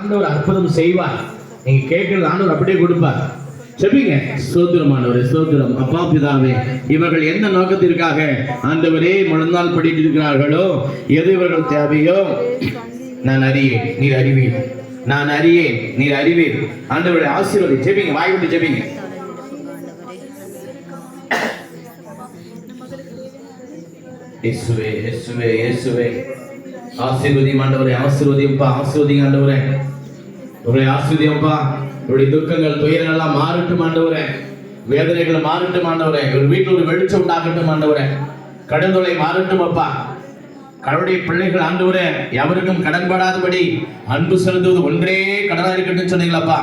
ஆண்டவர் அற்புதம் செய்வார். நீங்க கேட்கிறது ஆண்டவர் அப்படியே கொடுப்பார். செபிங்க. ஸ்தோத்திரமானவரே, ஸ்தோத்திரம். அப்பா பிதாவே, இவர்கள் எந்த நோக்கத்திற்காக ஆண்டவரே முழந்தால் படிட்டு இருக்கிறார்களோ, எது இவர்கள் தேவையோ நான் அறியேன், நீர் அறிவீர். நான் அறியேன், நீர் அறிவீர். ஆண்டவருடைய ஆசீர்வாதம். ஜெபிங்க, வாய் விட்டு ஜெபிங்க. இயேசுவே, இயேசுவே, இயேசுவே, ஆசீர்வதியும் ஆண்டவரே, ஆசீர்வதியம்ப்பா, ஆசீர்வதிங்க ஆண்டவரே, உங்களை ஆசீர்வதியம்ப்பா. இவருடைய துக்கங்கள் துயரங்கள் எல்லாம் மாறட்டும் ஆண்டவரே, வேதனைகள் மாறட்டும் ஆண்டவரே, இவர் வீட்டில் ஒரு வெளிச்சம் உண்டாகட்டும் ஆண்டவரே, கடன் தொல்லை மாறட்டும் அப்பா. கடவுளுடைய பிள்ளைகள் ஆண்டவரே எவருக்கும் கடன்படாதபடி அன்பு செலுத்துவது ஒன்றே கடனா இருக்கட்டும் சொன்னீங்களப்பா.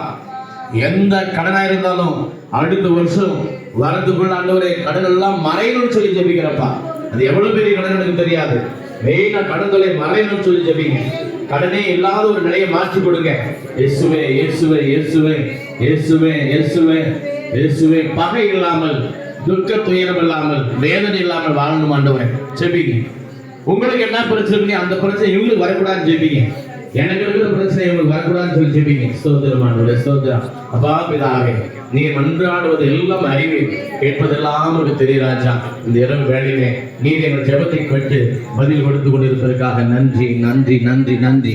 எந்த கடனா இருந்தாலும் அடுத்த வருஷம் வரதுக்குள்ள ஆண்டவரே கடன் எல்லாம் மறையணும்னு சொல்லி ஜெபிக்கிறப்பா. அது எவ்வளவு பெரிய கடன் எனக்கு தெரியாது, மெயினா கடன் தொல்லை மறையணும்னு சொல்லி ஜெபிங்க. கடனே இல்லாத ஒரு நிலையை மாற்றி கொடுங்க. இயேசுவே, இயேசுவே, இயேசுவே, இயேசுவே, இயேசுவே, இயேசுவே. பகை இல்லாமல், துக்க துயரம் இல்லாமல், வேதனை இல்லாமல் வாழணும் ஆண்டவரே. ஜெபிங்க. உங்களுக்கு என்ன பிரச்சனை, அந்த பிரச்சனை இவங்களுக்கு வரக்கூடாதுன்னு ஜெபிங்க. எனக்கு இருக்கிற பிரச்சனை இவங்களுக்கு வரக்கூடாதுன்னு சொல்லி ஜெபிங்க. ஸ்தோத்திரமானவரே, ஸ்தோத்திரம். அப்பா பிதாவே, நீ மன்றாடுவது எல்லாம் அறிவீர், கேட்பதெல்லாம் உங்களுக்கு தெரியும் ராஜா. இந்த இரவு வேளையிலே நீர் எங்கள் ஜெபத்தை கேட்டு பதில் கொடுத்து கொண்டிருப்பதற்காக நன்றி, நன்றி, நன்றி, நன்றி,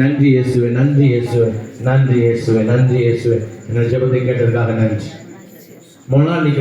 நன்றி இயேசுவே, நன்றி இயேசுவே, நன்றி இயேசுவே, நன்றி இயேசுவே. எங்கள் ஜெபத்தை கேட்டதற்காக நன்றி. முன்னாள்